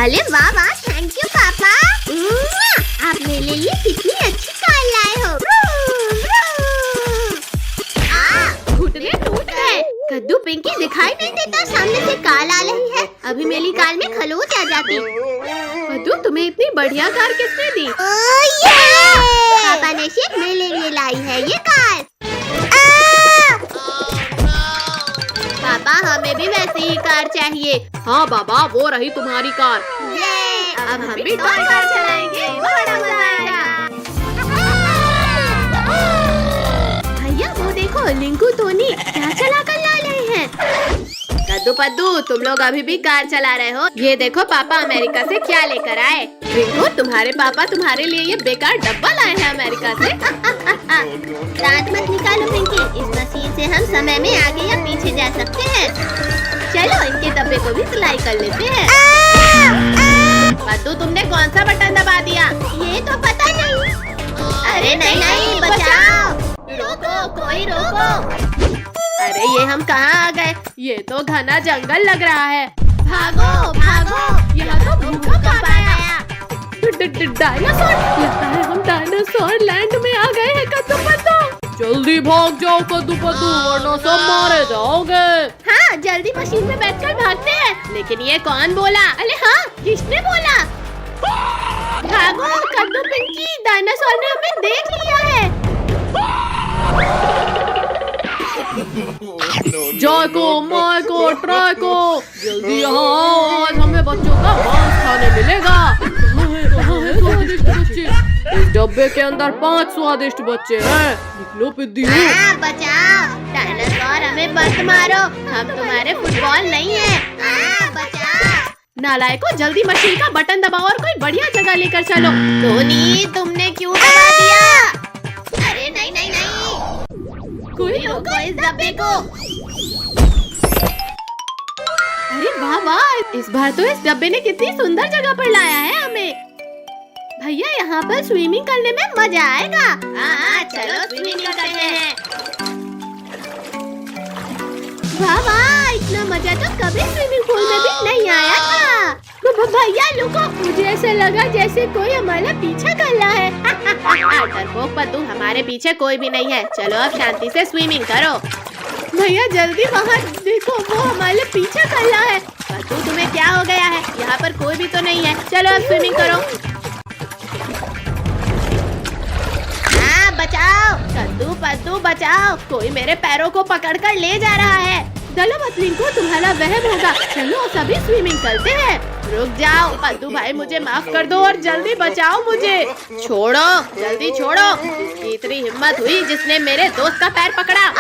अरे वाह वाह, थैंक यू पापा। आप मेरे लिए कितनी अच्छी कार लाए हो। घुटने टूट गए। कद्दू पिंकी दिखाई नहीं देता, सामने से कार आ रही है। अभी मेरी कार में खरोच आ जाती। कद्दू तुम्हें इतनी बढ़िया कार किसने दी? पापा ने सिर्फ मेरे लिए लाई है ये कार। पापा हमें भी वैसी ही कार चाहिए। हाँ बाबा, वो रही तुम्हारी कार। अब हम भी टॉय कार चलाएंगे, बड़ा मजा आएगा। भैया वो देखो, लिंकू टोनी क्या चला कर ला रहे हैं। कद्दू पद्दू, तुम लोग अभी भी कार चला रहे हो? ये देखो पापा अमेरिका से क्या लेकर आए। रिंकू, तुम्हारे पापा तुम्हारे लिए ये बेकार डब्बा लाए हैं अमेरिका से। दांत मत निकालो पिंकी, इस मशीन से हम समय में आगे या पीछे जा सकते हैं। चलो इनके डब्बे को भी सिलाई कर लेते हैं। पद्दू, तुमने कौन सा बटन दबा दिया? ये तो पता नहीं। अरे नहीं नहीं, बचाओ। रोको, कोई रोको। अरे ये हम कहाँ आ गए? ये तो घना जंगल लग रहा है। भागो भागो, यहाँ तो भूकंप आ गया। डायनासोर, लगता है हम डायनासोर लैंड में आ गए हैं। कद्दू पद्दू, जल्दी भाग जाओ कद्दू पद्दू, वरना सब मारे जाओगे। हाँ, जल्दी मशीन में बैठकर भागते हैं। लेकिन ये कौन बोला? अरे हाँ, किसने बोला? भागो कद्दू पिंकी, डायनासोर ने हमें देख लिया है। जाको, माइको, ट्राइको, जल्दी यहाँ आओ, आज हमें बच्चों का मांस खाने मिलेगा। कहाँ है स्वादिष्ट बच्चे? इस डब्बे के अंदर 5 स्वादिष्ट बच्चे हैं। निकलो पिद्दी। बचाओ, डायनासोर हमें मत मारो, हम तुम्हारे फुटबॉल नहीं है। बचाओ। नालायको, जल्दी मशीन का बटन दबाओ और कोई बढ़िया जगह लेकर चलो। टोनी, तुमने क्यों दबा दिया? अरे नहीं नहीं नहीं, कोई रोको इस डब्बे को। अरे वाह वाह, इस बार तो इस डब्बे ने कितनी सुंदर जगह पर लाया है हमें। भैया, यहाँ पर स्विमिंग करने में मजा आएगा। हाँ, चलो स्विमिंग करते हैं। वाह वाह, इतना मजा तो कभी स्विमिंग पूल में भी नहीं आया था। भैया रुको, मुझे ऐसा लगा जैसे कोई हमारा पीछा कर रहा है। डरपोक पद्दू, हमारे पीछे कोई भी नहीं है। चलो अब शांति से स्विमिंग करो। भैया जल्दी वहाँ देखो, वो हमारे पीछे कर रहा है। पद्दू, तुम्हें क्या हो गया है? यहाँ पर कोई भी तो नहीं है। चलो अब स्विमिंग करो। हाँ, बचाओ कद्दू पद्दू, बचाओ, कोई मेरे पैरों को पकड़कर ले जा रहा है। चलो मछली को, तुम्हारा वहम होगा। चलो सभी स्विमिंग करते हैं। रुक जाओ पद्दू भाई, मुझे माफ कर दो और जल्दी बचाओ मुझे। छोड़ो, जल्दी छोड़ो। किसकी इतनी हिम्मत हुई जिसने मेरे दोस्त का पैर पकड़ा?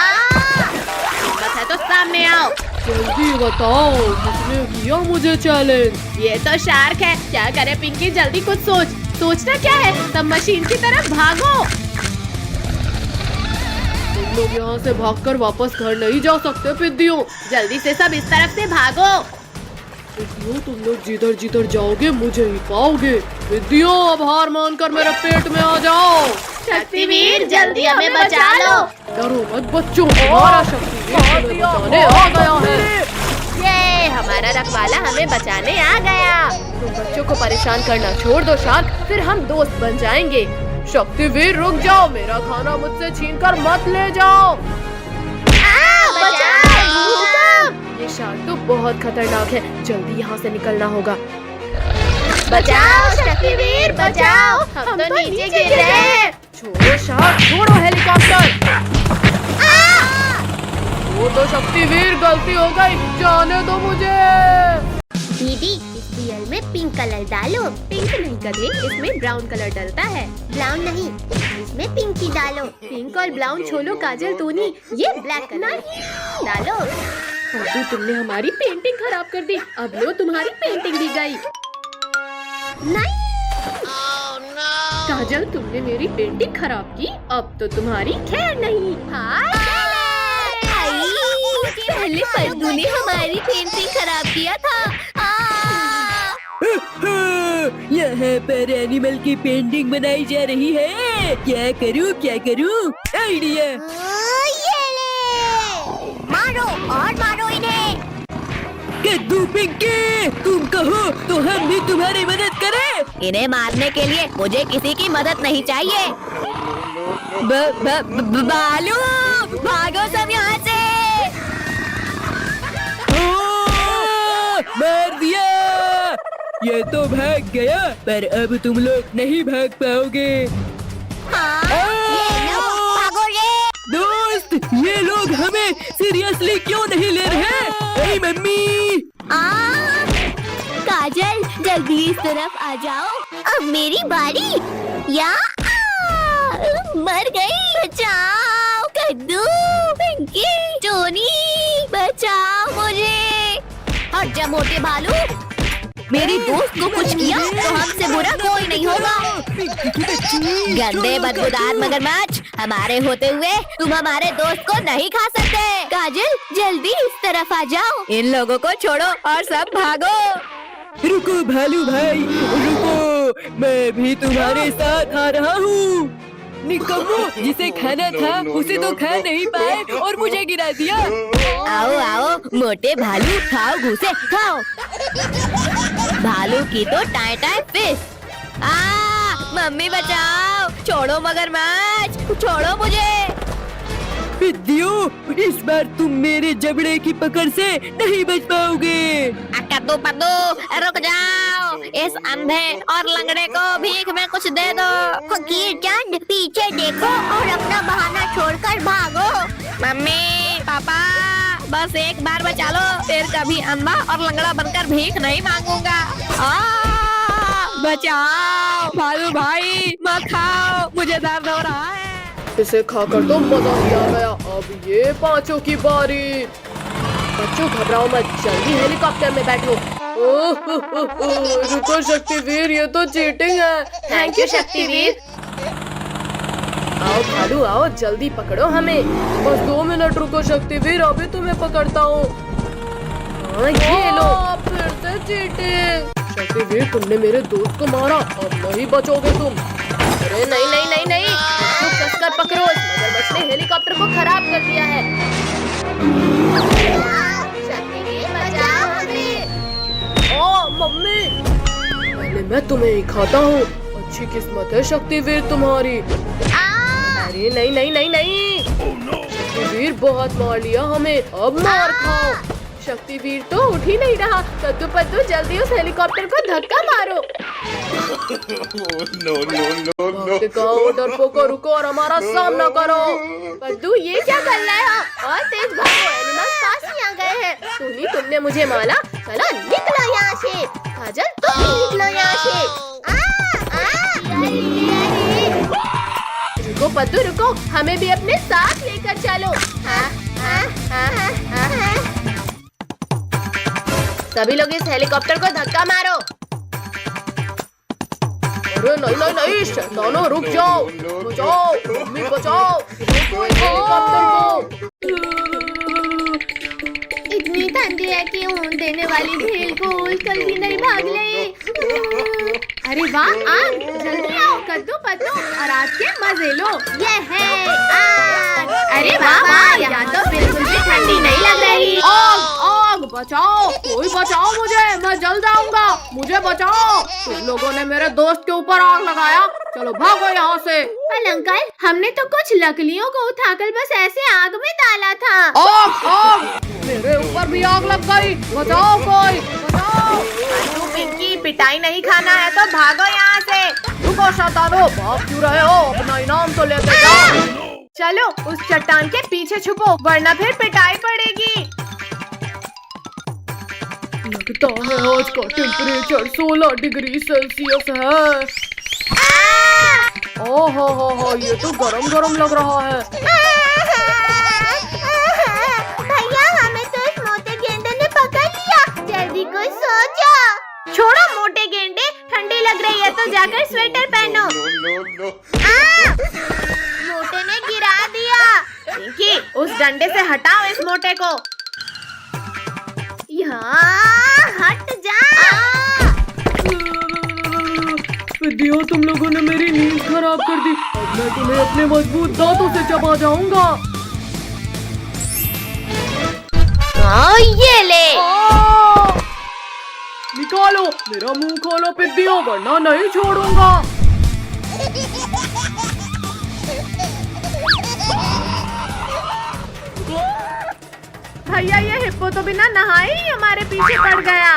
हिम्मत है तो सामने आओ। जल्दी बताओ, किसने किया मुझे चैलेंज? ये तो शार्क है। क्या करे पिंकी, जल्दी कुछ सोच। सोचना क्या है, सब मशीन की तरफ भागो। तुम लोग यहाँ से भागकर वापस घर नहीं जा सकते पिद्दियों। जल्दी से सब इस तरफ से भागो। पिद्दियों, तुम लोग जिधर जिधर जाओगे मुझे ही पाओगे। पिद्दियों, अब हार मानकर मेरे पेट में आ जाओ। शक्तिवीर, जल्दी हमें बचा लो। डरो मत बच्चों, हमारा शक्तिवीर तुम्हें बचाने आ गया है। ये हमारा रखवाला हमें बचाने आ गया। तुम बच्चों को परेशान करना छोड़ दो शार्क, फिर हम दोस्त बन जाएंगे। शक्तिवीर रुक जाओ, मेरा खाना मुझसे छीनकर मत ले जाओ। ये शार्क तो बहुत खतरनाक है, जल्दी यहाँ से निकलना होगा। बचाओ शक्तिवीर, बचाओ, हम तो नीचे गिर रहे हैं। छोड़ो शार्क, छोड़ो हेलीकॉप्टर। वो तो शक्तिवीर, गलती हो गई, जाने दो मुझे। दीदी, इस रियल में पिंक कलर डालो। पिंक नहीं गधे, इसमें ब्राउन कलर डलता है। ब्राउन नहीं, इसमें पिंक ही डालो। पिंक और ब्राउन छोड़ो काजल टोनी, ये ब्लैक कलर डालो। पद्दू, तुमने हमारी पेंटिंग खराब कर दी। अब लो, तुम्हारी पेंटिंग भी गई। नहीं। काजल, तुमने मेरी पेंटिंग खराब की, अब तो तुम्हारी खैर नहीं। पहले पद्दू ने हमारी पेंटिंग खराब किया था। यहाँ पर एनिमल की पेंटिंग बनाई जा रही है। क्या करूँ? आइडिया। ये ले। मारो और मारो इन्हें। कद्दू पिंकी, तुम कहो तो हम भी तुम्हारी मदद करें। इन्हें मारने के लिए मुझे किसी की मदद नहीं चाहिए। बालू, भागो सब यहाँ से। मार दिया। ये तो भाग गया, पर अब तुम लोग नहीं भाग पाओगे। ये लो, भागो रे। दोस्त, ये लोग हमें सीरियसली क्यों नहीं ले रहे? ए मम्मी, काजल, जल्दी इस तरफ आ जाओ। अब मेरी बारी। या मर गई। बचाओ कद्दू, पिंकी, टोनी, बचाओ मुझे। हट जा मोटे भालू। मेरी दोस्त को कुछ किया तो हमसे बुरा कोई नहीं होगा। गंदे बदबूदार मगरमच्छ, हमारे होते हुए तुम हमारे दोस्त को नहीं खा सकते। काजल, जल्दी इस तरफ आ जाओ। इन लोगों को छोड़ो और सब भागो। रुको भालू भाई, रुको, मैं भी तुम्हारे साथ आ रहा हूँ। निकम्मो, जिसे खाना था उसे तो खा नहीं पाए और मुझे गिरा दिया। आओ आओ मोटे भालू, खाओ घूसे खाओ। भालू की तो टाई टाई फिश। मम्मी बचाओ, छोड़ो मगरमच्छ, छोड़ो मुझे। विद्यो, इस बार तुम मेरे जबड़े की पकड़ से नहीं बच पाओगे। कद्दू पद्दू, रुक जाओ। इस अंधे और लंगड़े को भीख में कुछ दे दो। फकीर चंद, पीछे देखो और अपना बहाना छोड़कर भागो। मम्मी, पापा, बस एक बार बचा लो, फिर कभी अंधा और लंगड़ा बनकर भीख नहीं मांगूंगा। बचाओ भालू भाई, मत खाओ, मुझे दर्द हो रहा है। इसे खाकर तो मजा ही आ गया। अब ये पांचों की बारी। बच्चों घबराओ मत, जल्दी हेलीकॉप्टर में बैठो। रुको शक्तिवीर, ये तो चीटिंग है। Thank you Shaktiveer. आओ भालू आओ, जल्दी पकड़ो हमें। बस 2 मिनट रुको शक्तिवीर, अभी तुम्हें पकड़ता हूँ। ये लो। फिर से चीटिंग। शक्तिवीर, तुमने मेरे दोस्त को मारा, अब नहीं बचोगे तुम। अरे नहीं नहीं नहीं नहीं, इसको कसकर पकड़ो। मगरमच्छ ने हेलीकॉप्टर को खराब कर दिया है। शक्तिवीर, बचाओ हमें। ओ मम्मी, पहले मैं तुम्हें ही खाता हूँ। अच्छी किस्मत है शक्तिवीर तुम्हारी। अरे नहीं नहीं नहीं नहीं, शक्तिवीर बहुत मार लिया हमें, अब मार खाओ। शक्तिवीर तो उठ ही नहीं रहा। कद्दू पद्दू, जल्दी उस हेलीकॉप्टर को धक्का मारो। डरपोको, रुको और हमारा सामना करो। पद्दू, ये क्या कर रहे हो? और तेज भागो, एनिमल्स पास ही आ गए हैं। टोनी, तुमने मुझे मारा, चलो निकलो यहाँ से। काजल, तुम भी निकलो यहाँ से। रुको पद्दू, रुको, हमें भी अपने साथ लेकर चलो। सभी लोग इस हेलीकॉप्टर को धक्का मारो। अरे नहीं नहीं नहीं, शैतानों, रुक जाओ। बचाओ मम्मी, बचाओ, रुको इस हेलीकॉप्टर को। इतनी ठंडी है कि ऊन देने वाली भेल को उछल भी नहीं भाग ले। अरे वाह, आग, जल्दी आओ कद्दू पद्दू और आज के मजे लो। ये है आग। अरे वाह वाह, यहाँ तो बिल्कुल भी ठंडी नहीं लग रही। आग आग, बचाओ, कोई बचाओ मुझे, मैं जल जाऊंगा, मुझे बचाओ। तुम लोगों ने मेरे दोस्त के ऊपर आग लगाया, चलो भागो यहाँ से। पर अंकल, हमने तो कुछ लकड़ियों को उठाकर बस ऐसे आग में डाला था। आग आग, मेरे ऊपर भी आग लग गई, बचाओ कोई, बचाओ। पिंकी, पिटाई नहीं खाना है तो भागो यहाँ से। रुको शैतानो, भाग क्यों रहे हो? अपना इनाम तो लेकर जाओ। चलो उस चट्टान के पीछे छुपो, वरना फिर पिटाई पड़ेगी। लगता है आज का टेम्परेचर 16 डिग्री सेल्सियस है। ओहो हो, ये तो गरम गरम लग रहा है। भैया, हमें तो इस मोटे गेंडे ने पकड़ लिया, जल्दी कोई सो जाओ। छोड़ो मोटे गेंडे, ठंडी लग रही है तो जाकर स्वेटर पहनो। मोटे ने गिरा दिया। पिंकी, उस डंडे से हटाओ इस मोटे को। यहाँ हट जा। विद्या, तुम लोगों ने मेरी नींद खराब कर दी। अब मैं तुम्हें अपने मजबूत दांतों से चबा जाऊंगा। ये ले। निकालो, मेरा मुंह खोलो पिद्दियों, वरना नहीं छोड़ूंगा। भैया ये हिप्पो तो बिना नहाए ही हमारे पीछे पड़ गया।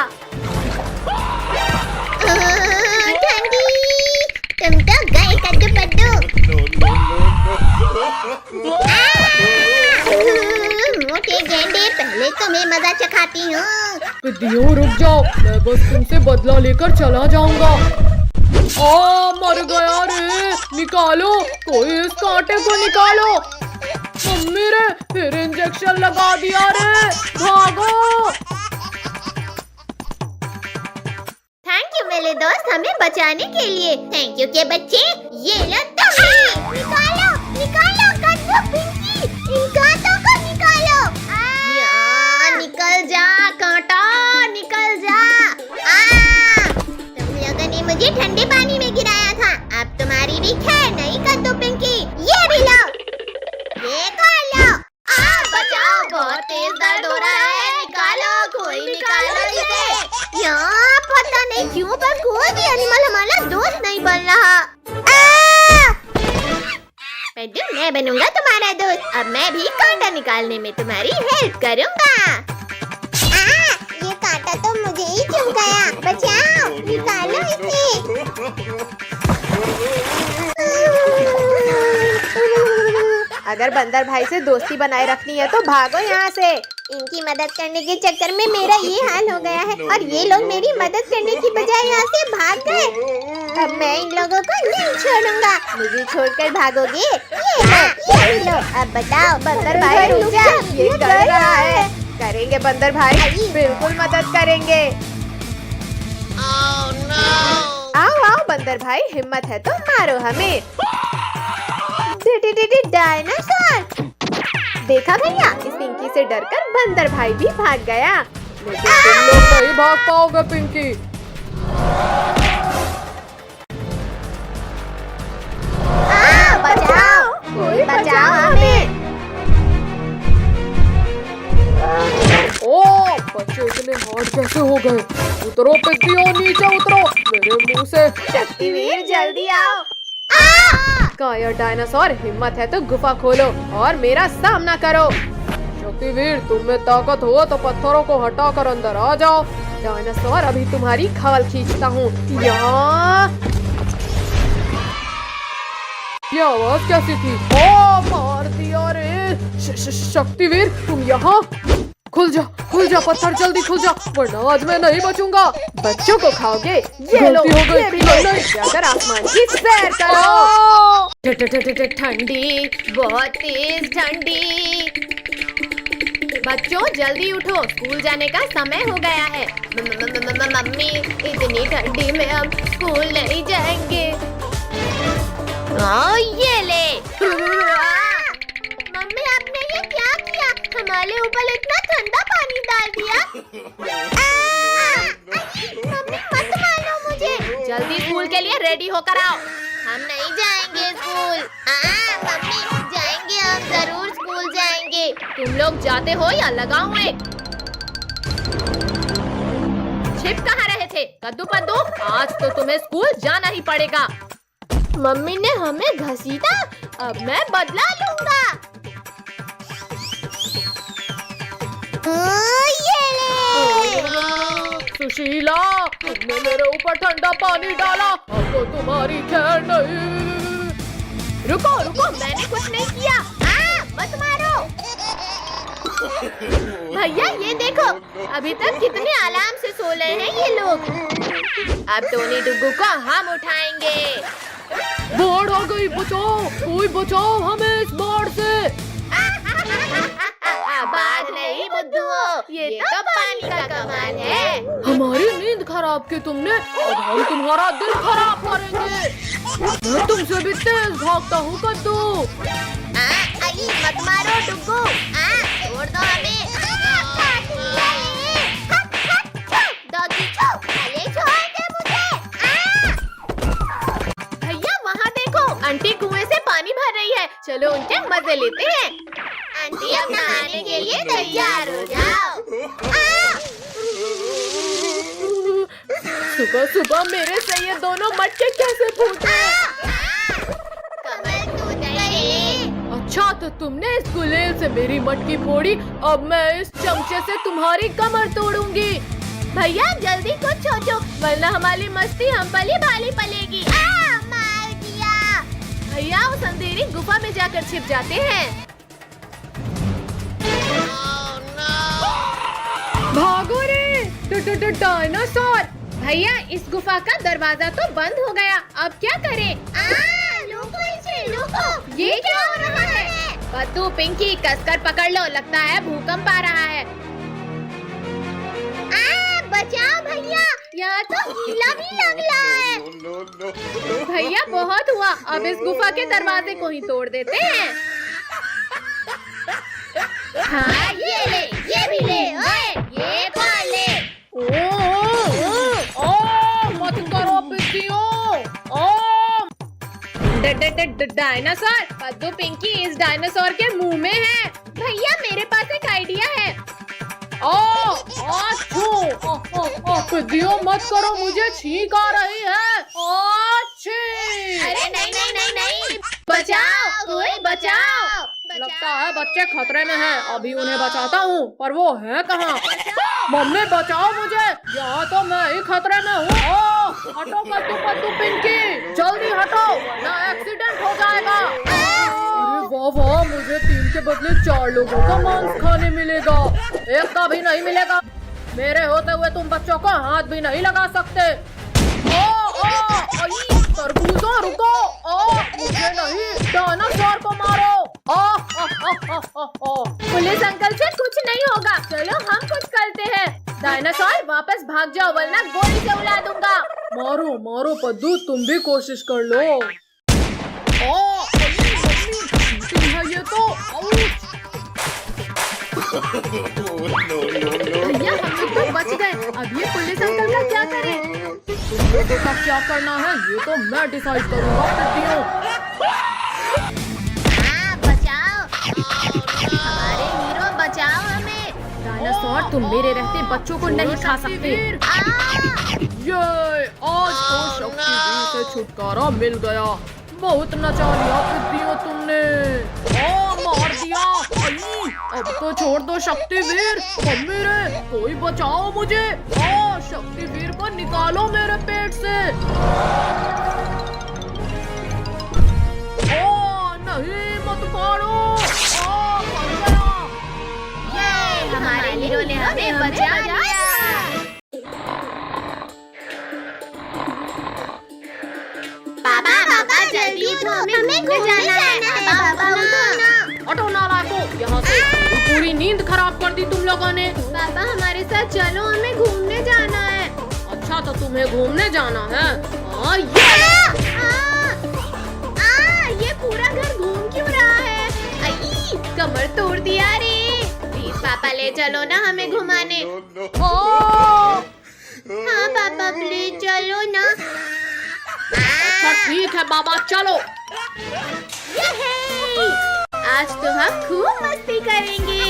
ठंडी, तुम तो गए कद्दू पद्दू। मोटे गेंडे, पहले तुम्हें मजा चखाती हूँ। पिद्दियों रुक जाओ, मैं बस तुमसे बदला लेकर चला जाऊंगा। मर गया रे, निकालो, कोई इस कांटे को निकालो। मम्मी रे, फिर इंजेक्शन लगा दिया रे, भागो। थैंक यू मेरे दोस्त हमें बचाने के लिए। थैंक यू के बच्चे, ये लो तुम्हें। निकालो, निकालो कद्दू पिंकी, इन कांटों को निकालो। निकल जा कांटा, निकल जा। तुम लोगों ने मुझे ठंडे पानी में गिराया था, अब तुम्हारी भी खैर नहीं कद्दू पिंकी। ये भी लो, ये खा लो। बचाओ, बहुत तेज दर्द हो रहा है, निकालो, कोई निकालो इसे। यार पता नहीं क्यों पर कोई भी एनिमल हमारा दोस्त नहीं बन रहा। पेड्डू, मैं बनूंगा तुम्हारा दोस्त, अब मैं भी कांटा निकालने में तुम्हारी हेल्प करूंगा। ये कांटा तो मुझे ही चुभ गया, बचाओ, निकालो इसे। अगर बंदर भाई से दोस्ती बनाए रखनी है तो भागो यहाँ से। इनकी मदद करने के चक्कर में मेरा ये हाल हो गया है और ये लोग मेरी मदद करने की बजाय यहाँ से भाग गए। अब मैं इन लोगों को नहीं छोड़ूंगा। मुझे छोड़कर भागोगे? ये लो। अब बताओ बंदर भाई रुक जा, ये कर रहा है। करेंगे बंदर भाई, बिल्कुल मदद करेंगे। आओ आओ बंदर भाई, हिम्मत है तो मारो हमें। डायनासोर! देखा भैया, इस पिंकी से डरकर बंदर भाई भी भाग गया। लेकिन तुम लोग नहीं भाग पाओगे पिंकी। बचाओ, कोई बचाओ हमें। ओ बच्चे इतने हार्ड कैसे हो गए? उतरो पिद्दियों, नीचे उतरो, मेरे मुंह से। शक्तिवीर जल्दी आओ। काया डायनासोर, हिम्मत है तो गुफा खोलो और मेरा सामना करो। शक्तिवीर, तुम में ताकत हो तो पत्थरों को हटाकर अंदर आ जाओ। डायनासोर, अभी तुम्हारी खाल खींचता हूँ। ये आवाज कैसी थी? ओ मार दिया रे। शक्तिवीर, तुम यहाँ? खुल जा, पत्थर जल्दी खुल जा, वरना आज मैं नहीं बचूंगा। बच्चों को खाओगे? ये लो, ये भी लो। जाकर आसमान की सैर करो। ठंडी, बहुत तेज ठंडी। बच्चों जल्दी उठो, स्कूल जाने का समय हो गया है। मम्मी, इतनी ठंडी में हम स्कूल नहीं जाएंगे। ये ले। मम्मी, आपने ये क्या किया? हमारे ऊपर इतना ठंडा पानी डाल दिया। मम्मी मत मारो मुझे। जल्दी स्कूल के लिए रेडी होकर आओ। हम नहीं जाएंगे स्कूल। मम्मी, जाएंगे, हम जरूर स्कूल जाएंगे। तुम लोग जाते हो या लगाऊं एक? छिप कहाँ रहे थे? कद्दू पद्दू, आज तो तुम्हें स्कूल जाना ही पड़ेगा। मम्मी ने हमें घसीटा, अब मैं बदला लूंगा। ये ले। सुशीला, तुमने मेरे ऊपर ठंडा पानी डाला, अब तो तुम्हारी खैर नहीं। रुको, मैंने कुछ नहीं किया। मत मारो। भैया ये देखो, अभी तक कितने आराम से सो रहे हैं ये लोग। अब टोनी डुग्गू को हम उठाएंगे। बाढ़ आ गई, बचाओ, कोई बचाओ हमें इस बाढ़ से। बाढ़ नहीं बुद्धुओ, ये तो पानी का कमाल है। हमारी नींद खराब की तुमने, अब हम तुम्हारा दिल खराब करेंगे। मैं तुमसे भी तेज भागता हूँ कद्दू। मत मारो डुग्गू, छोड़ दो हमें। डॉगी छोड़ दे मुझे। भैया वहाँ देखो, आंटी कुएं से पानी भर रही है, चलो उनके मजे लेते हैं। आंटी, अब नहाने के लिए तैयार हो जाओ। सुबह सुबह मेरे से ये दोनों मटके कैसे फूटे? कमल टूट गई। अच्छा तो तुमने इस गुलेल से मेरी मटकी फोड़ी, अब मैं इस चमचे से तुम्हारी कमर तोड़ूंगी। भैया जल्दी कुछ सोचो वरना हमारी मस्ती हम पली भाली पलेगी। मार दिया। भैया उस अंधेरी गुफा में जाकर छिप जाते हैं। भागो रे डायनासोर। भैया इस गुफा का दरवाजा तो बंद हो गया, अब क्या करें? लुको इसे लुको। ये क्या हो रहा है? पत्तू पिंकी कसकर पकड़ लो, लगता है भूकंप आ रहा है। बचाओ भैया, यहाँ तो गीला भी लग रहा है। भैया बहुत हुआ, अब इस गुफा के दरवाजे को ही तोड़ देते हैं। हाँ ये ले, ये भी ले, ओए, ये कौन ले? मत करो पिंकियों। डायनासोर। पद्दू पिंकी इस डायनासोर के मुंह में है। भैया मेरे पास एक आइडिया है। पिंकियों मत करो, मुझे छींक आ रही है। अरे नहीं नहीं नहीं नहीं, बचाओ, कोई बचाओ। लगता है बच्चे खतरे में हैं, अभी उन्हें बचाता हूँ, पर वो है कहाँ? मम्मी बचाओ मुझे, यहाँ तो मैं ही खतरे में हूँ। हटो पत्तू पिंकी, जल्दी हटो वरना एक्सीडेंट हो जाएगा। अरे वाह वाह, मुझे 3 के बदले 4 लोगों का मांस खाने मिलेगा, एक का भी नहीं मिलेगा। मेरे होते हुए तुम बच्चों को हाथ भी नहीं लगा सकते। तरबूजों रुको, मुझे नहीं, डायनासोर को मारो। पुलिस अंकल से कुछ नहीं होगा, चलो हम कुछ करते हैं। डायनासोर वापस भाग जाओ वरना गोली से उड़ा दूंगा। मारो मारो पद्दू, तुम भी कोशिश कर लो। है ये तो। भैया हम लोग तो बच गए, अब ये पुलिस अंकल का क्या करें? तुम लोगों का क्या करना है ये तो मैं डिसाइड करूंगा। बचाओ, हमारे हीरो बचाओ हमें। डायनासोर तुम मेरे रहते बच्चों को नहीं खा सकते। ये आज तो शक्तिवीर से छुटकारा मिल गया, बहुत नचा लिया पिद्दियों तुमने। मार दिया। अब तो छोड़ दो शक्तिवीर। मम्मी रे कोई बचाओ मुझे। शक्तिवीर को निकालो मेरे पेट से। नहीं मत मारो। ये हमारे हीरो ने हमें बचा लिया। पापा जल्दी उठो, हमें घूमने जाना है। पापा उठो ना। हटो नालायकों, यहाँ से पूरी नींद खराब कर दी तुम लोगों ने। पापा हमारे साथ चलो, हमें घूमने जाना है। अच्छा तो तुम्हें घूमने जाना है? ये पूरा घर घूम क्यों रहा है? कमर तोड़ दिया रे। प्लीज पापा ले चलो ना हमें घुमाने। हाँ पापा प्लीज चलो ना। अच्छा ठीक है बाबा चलो। आज तो हम खूब मस्ती करेंगे।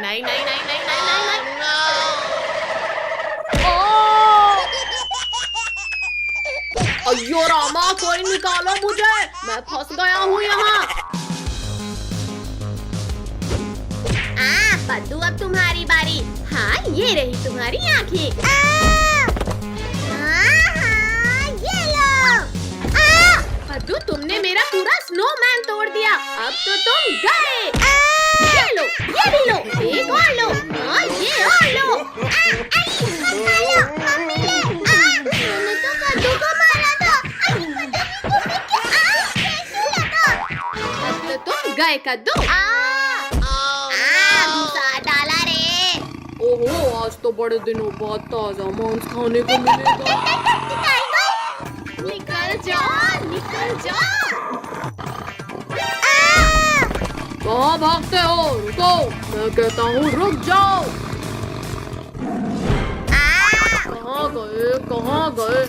नहीं नहीं नहीं नहीं नहीं नहीं नहीं। अयो रामा कोई निकालो मुझे, मैं फंस गया हूँ यहाँ। पद्दू अब तुम्हारी बारी। हाँ ये रही तुम्हारी आँखें। ये लो। पद्दू तुमने मेरा पूरा स्नोमैन तोड़ दिया, अब तो तुम गए। ये लो, ये भी लो, एक और लो, ये और लो। मैंने तो पद्दू को मारा था। अब तो तुम गए कद्दू। घुसा डाला रे। ओहो आज तो बड़े दिनों बाद ताजा मांस खाने को मिलेगा। निकल जाओ, निकल जाओ। कहाँ भागते हो? रुको, मैं कहता हूँ रुक जाओ। कहाँ गए, कहाँ गए?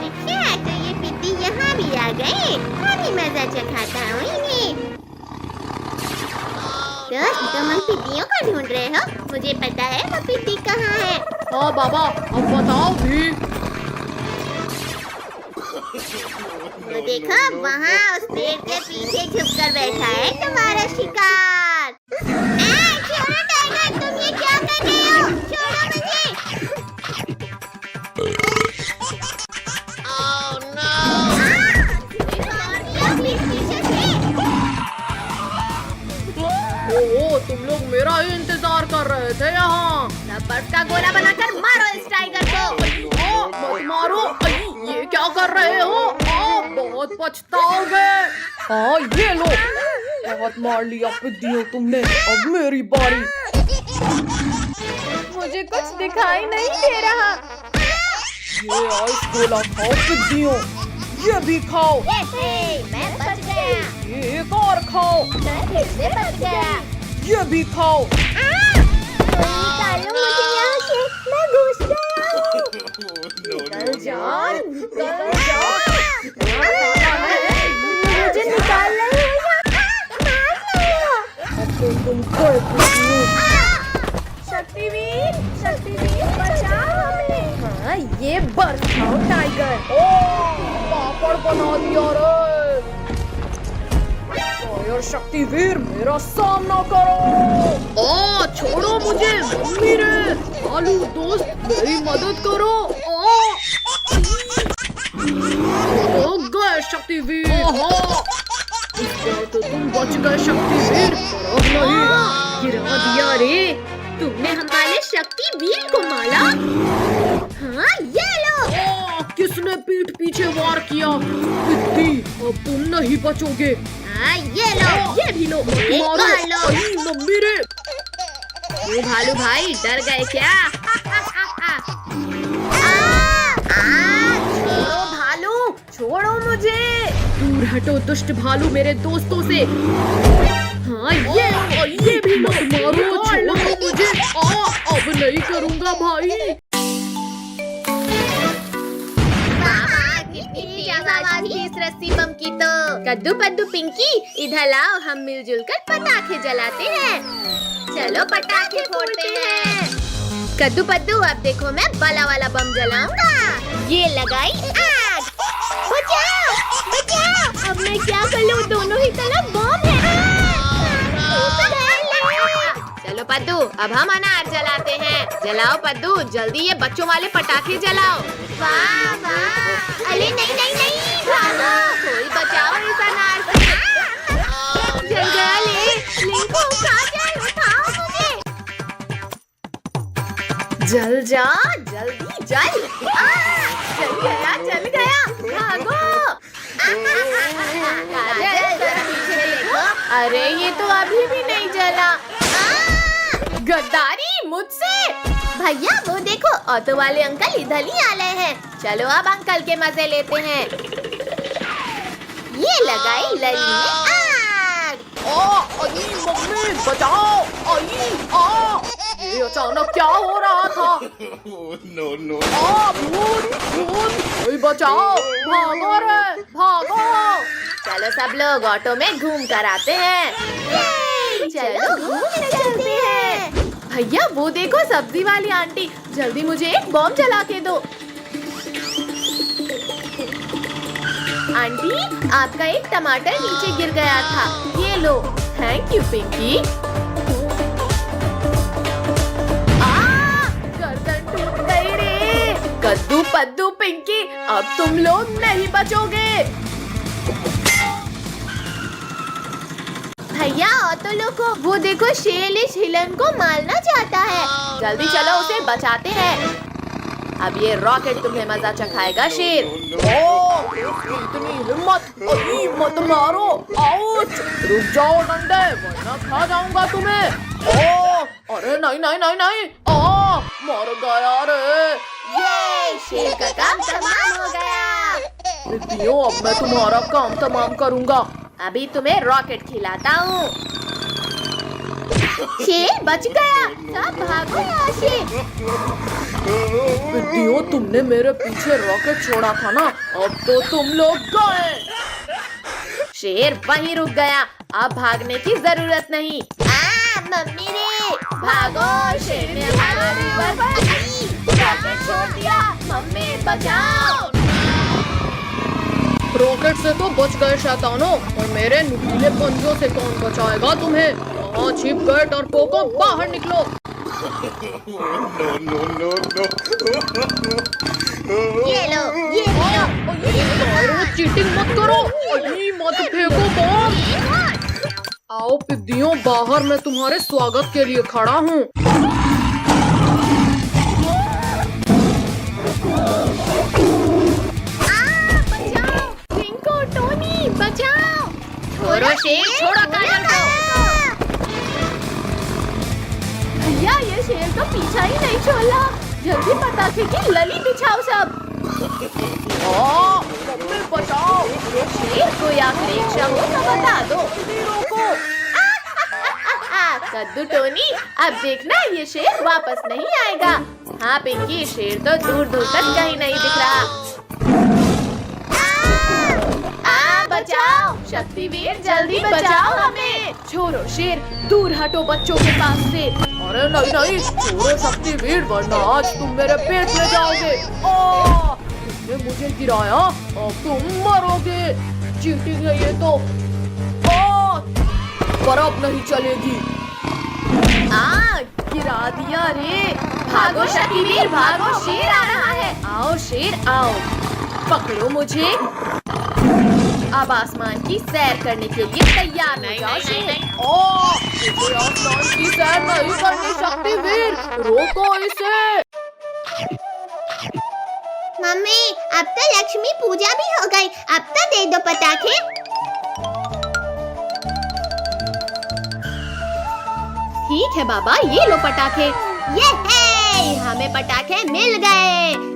अच्छा तो ये पिद्दी यहाँ भी आ गए। अभी मजा चखाता हूँ इन्हें। तो हम पिद्दियों को क्या ढूंढ रहे हो? मुझे पता है वो पिंकी कहाँ है। हाँ बाबा, अब बताओ भी। वो देखो वहाँ उस पेड़ के पीछे छुपकर बैठा है तुम्हारा शिकार। छोड़ो टाइगर, तुम ये क्या कर रहे हो? छोड़ो मुझे। पीछे से। ओह, तुम लोग मेरा ही इंतजार कर रहे थे यहाँ। बर्फ का गोला बनाकर मारो इस टाइगर को। मत मारो, ये क्या कर रहे हो? बहुत पछताओगे। हाँ ये लो, बहुत मार लिया पिद्दियों तुमने, अब मेरी बारी। मुझे कुछ दिखाई नहीं दे रहा। ये आइस गोला खाओ पिद्दियों, ये भी खाओ। मैं बच गया। ये एक और खाओ, मैं फिर से बच गया। ये भी खाओ। निकालो मुझे यहाँ से, मैं घुस गया हूँ। निकल जाओ, निकल जाओ। मुझे निकाल रहे हो या मार रहे हो? अब तो तुम गए पिद्दियों। शक्तिवीर, शक्तिवीर बचाओ हमें। हाँ, ये बर्फ खाओ टाइगर। पापड़ बना दिया रे। फायर शक्तिवीर, मेरा सामना करो। छोड़ो मुझे मम्मी रे। आलू दोस्त, मेरी मदद करो। गए शक्तिवीर। इस बार तो तुम बच गए शक्तिवीर, पर अब नहीं। गिरा दिया रे, तुमने हमारे शक्तिवीर को मारा। हाँ ये लो। किसने पीठ पीछे वार किया? पिद्दी, अब तुम नहीं बचोगे। हाँ ये लो, ये भी लो। मारो। लो। मम्मी रे। ओ भालू भाई, डर गए क्या? छोड़ो भालू, छोड़ो मुझे। दूर हटो दुष्ट भालू मेरे दोस्तों से। हाँ ये भी मत मारो, छोड़ो मुझे। अब नहीं करूँगा भाई। इस रस्सी बम की तो। कद्दू पद्दू पिंकी, इधर लाओ, हम मिलजुल कर पटाखे जलाते हैं। चलो पटाखे फोड़ते हैं। कद्दू पद्दू, अब देखो मैं बला वाला बम जलाऊंगा। ये लगाई आग। बचाओ, बचाओ। अब मैं क्या कर लूं? दोनों ही तरफ बम है। चलो पद्दू, अब हम अनार जलाते हैं। जलाओ पद्दू, जल्दी ये बच्चों वाले पटाखे जलाओ। वाह वाह। अरे नहीं नहीं नहीं, भागो, कोई बचाओ इस अनार से। जल गया ले, लिंको उठा जाए, उठाओ मुझे। जल जा, जल्दी जल। जल गया, जल गया, भागो। काजल, जरा पीछे देखो। अरे ये तो अभी भी नहीं जला। गद्दारी मुझसे। भैया वो देखो, ऑटो वाले अंकल इधर ही आ रहे हैं। चलो अब अंकल के मजे लेते हैं। ये लगाई लड़ी में आग। मम्मी बचाओ। ये अचानक क्या हो रहा था? भूत, कोई बचाओ, भागो रे, भागो। चलो सब लोग ऑटो में घूम कर आते हैं। चलो घूम कर चलते हैं। भैया वो देखो सब्जी वाली आंटी, जल्दी मुझे एक बम जला के दो। आंटी, आपका एक टमाटर नीचे गिर गया था, ये लो। Thank you Pinky. गर्दन टूट गई रे। कद्दू पद्दू पिंकी, अब तुम लोग नहीं बचोगे। भैया ऑटो लोगो, वो देखो शेर इस हिरन को मारना चाहता है। जल्दी चलो उसे बचाते हैं। अब ये रॉकेट तुम्हें मजा चखाएगा शेर। इतनी हिम्मत, मत मारो। आउच, रुक जाओ डंडे, वरना खा जाऊंगा तुम्हें। अरे नहीं नहीं नहीं नहीं, मर गया रे। ये शेर का काम तमाम हो गया। पिद्दियों, अब मैं तुम्हारा काम तमाम करूंगा। अभी तुम्हें रॉकेट खिलाता हूँ। शेर बच गया, सब भागो यहाँ से। पिद्दियों, तुमने मेरे पीछे रॉकेट छोड़ा था ना, अब तो तुम लोग गए। शेर वहीं रुक गया, अब भागने की जरूरत नहीं। मम्मी रे, भागो, शेर ने हमारे ऊपर रॉकेट छोड़ दिया। मम्मी बचाओ। रॉकेट से तो बच गए शैतानों, और मेरे नुकीले पंजों से कौन बचाएगा तुम्हें? कहाँ छिप गए डरपोकों, बाहर निकलो। ये लो, ये लो। अरे चीटिंग मत करो, अभी मत फेंको बम। आओ पिद्दियों, बाहर मैं तुम्हारे स्वागत के लिए खड़ा हूँ। बचाओ। छोड़ो शेर, छोड़ो काजल को। भैया ये शेर तो पीछा ही नहीं छोड़ा। जल्दी पटाखे की लली बिछाओ सब। मम्मी बचाओ। शेर को या परीक्षा हो तो बता दो। रोको। कद्दू टोनी, अब देखना ये शेर वापस नहीं आएगा। हाँ पिंकी, शेर तो दूर दूर तक कहीं नहीं दिख रहा। बचाओ शक्तिवीर, जल्दी बचाओ हमें। छोड़ो शेर, दूर हटो बच्चों के पास से। अरे नहीं नहीं, छोड़ो शक्तिवीर, वरना आज तुम मेरे पेट में जाओगे। तुमने मुझे गिराया, अब तुम मरोगे। चीटिंग है ये तो। पर अब नहीं चलेगी। गिरा दिया रे। भागो शक्तिवीर, भागो, शेर आ रहा है। आओ शेर आओ, पकड़ो मुझे। अब आसमान की सैर करने के लिए तैयार हो जाओ शेर। इसे आसमान की सैर नहीं करनी शक्तिवीर, रोको इसे। मम्मी, अब तो लक्ष्मी पूजा भी हो गई, अब तो दे दो पटाखे। ठीक है बाबा, ये लो पटाखे। ये है, हमें पटाखे मिल गए।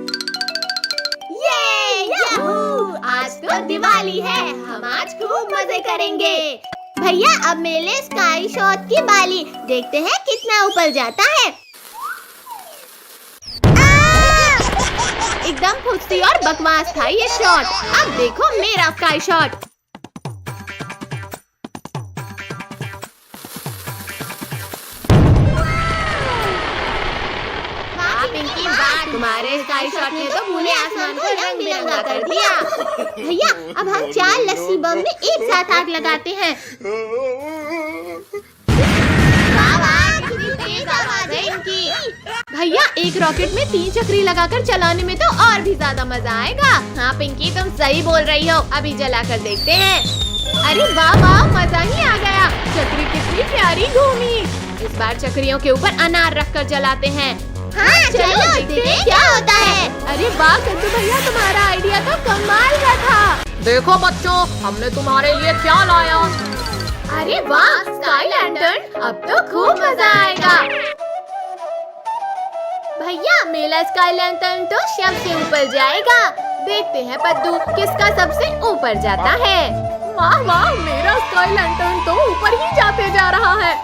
आज तो दिवाली है, हम आज खूब मजे करेंगे। भैया अब मेले स्काई शॉट की बाली, देखते हैं कितना ऊपर जाता है। एकदम फुर्ती और बकवास था ये शॉट। अब देखो मेरा स्काई शॉट। पिंकी, वाह, तुम्हारे स्काई शॉट ने तो पूरे आसमान को रंग बिरंगा कर दिया। भैया अब हम 4 लस्सी बम में एक साथ आग लगाते हैं। वाह वाह, कितनी तेज आवाज है इनकी। भैया एक रॉकेट में 3 चक्री लगाकर चलाने में तो और भी ज्यादा मजा आएगा। हाँ पिंकी, तुम सही बोल रही हो, अभी जलाकर देखते हैं। अरे वाह वाह, मजा ही आ गया। चक्री कितनी प्यारी घूमी। इस बार चक्रियों के ऊपर अनार रखकर जलाते हैं। हाँ चलो देखते हैं क्या होता है। अरे वाह कद्दू भैया, तुम्हारा आइडिया तो कमाल का था। देखो बच्चों, हमने तुम्हारे लिए क्या लाया। अरे वाह, स्काई लैंटर्न, अब तो खूब मजा आएगा। भैया मेला स्काई लैंटर्न तो सबसे ऊपर जाएगा। देखते हैं पद्दू किसका सबसे ऊपर जाता है। वाह वाह, मेरा स्काई लैंटर्न तो ऊपर ही जाते जा रहा है।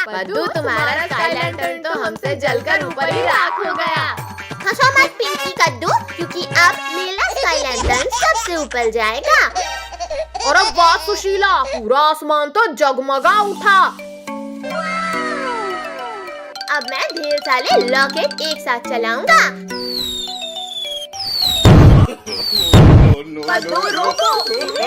पद्दू, तुम्हारा स्काई लैंटर्न तो हमसे जलकर ऊपर ही राख हो गया। हंसो मत पिंकी कद्दू, क्योंकि अब मेरा स्काई लैंटर्न सबसे ऊपर जाएगा। और अब वाह सुशीला, पूरा आसमान तो जगमगा उठा। अब मैं ढेर सारे रॉकेट एक साथ चलाऊंगा। पद्दू रोको,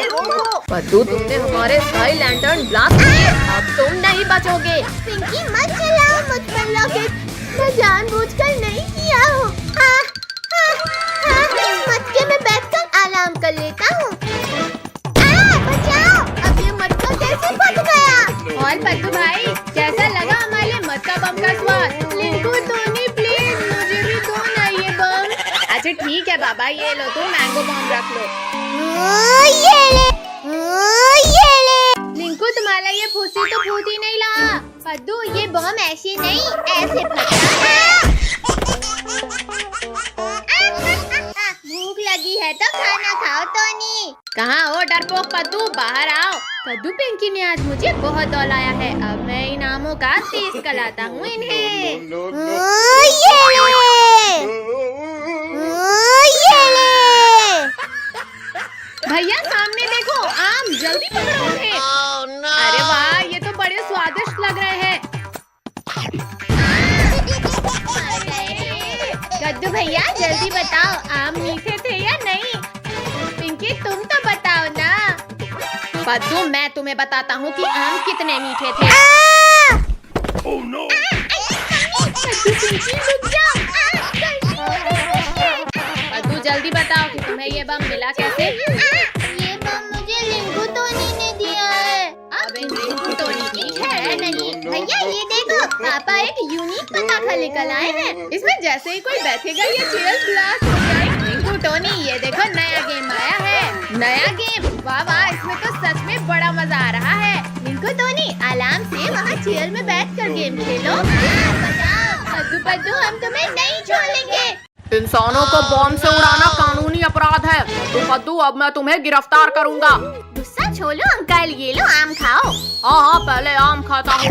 रोको। पद्दू, तुमने हमारे स्काई लैंटर्न ब्लास्ट किए, अब तुम नहीं बचोगे। पिंकी मत चलाओ मुझ पर रॉकेट, मैं जानबूझकर नहीं किया हूँ। इस मटके में बैठकर आराम कर लेता हूँ। बचाओ, अब ये मटका कैसे फट गया। और पद्दू भाई, कैसा लगा हमारे मटका बम का स्वाद? लिंकू टोनी प्लीज मुझे भी दो ना ये बम। अच्छा ठीक है बाबा, ये लो, तुम मैंगो बम रख लो। ये ले। लिंकू, तुम्हारा ये फूसी तो फूट ही नहीं रहा। पद्दू, ये बम ऐसे नहीं, ऐसे फटता है। भूख लगी है तो खाना खाओ टोनी। कहाँ हो डरपोक पद्दू, बाहर आओ। कद्दू पिंकी ने आज मुझे बहुत दौलाया है, अब मैं इनामों का टेस्ट कराता हूँ इन्हें। ये ले। भैया सामने देखो, आम, जल्दी पकड़ो उन्हें। अरे वाह, ये तो बड़े स्वादिष्ट लग रहे हैं। कद्दू भैया जल्दी बताओ, आम मीठे थे या नहीं? पिंकी तुम तो बताओ ना। पद्दू, मैं तुम्हें बताता हूँ कि आम कितने मीठे थे। पद्दू जल्दी बताओ कि तुम्हें ये बम मिला कैसे? ये बम मुझे रिंकू टोनी ने दिया है। अब इन रिंकू टोनी की है नहीं भैया, ये देखो पापा एक यूनिक पटाखा लेकर आए हैं। इसमें जैसे ही कोई बैठेगा ये चेयर ब्लास्ट हो जाएगी। रिंकू टोनी, ये देखो नया गेम आया है। नया गेम? वाह वाह, इसमें तो सच में बड़ा मजा आ रहा है। रिंकू टोनी आराम से वहाँ चेयर में बैठकर गेम खेलो। कद्दू पद्दू हम तुम्हें नहीं छोड़ेंगे। इंसानों को बॉम्ब से उड़ाना कानूनी अपराध है। तो कद्दू, अब मैं तुम्हें गिरफ्तार करूंगा। गुस्सा छोड़ो अंकल, ये लो आम खाओ। हाँ हाँ, पहले आम खाता हूँ।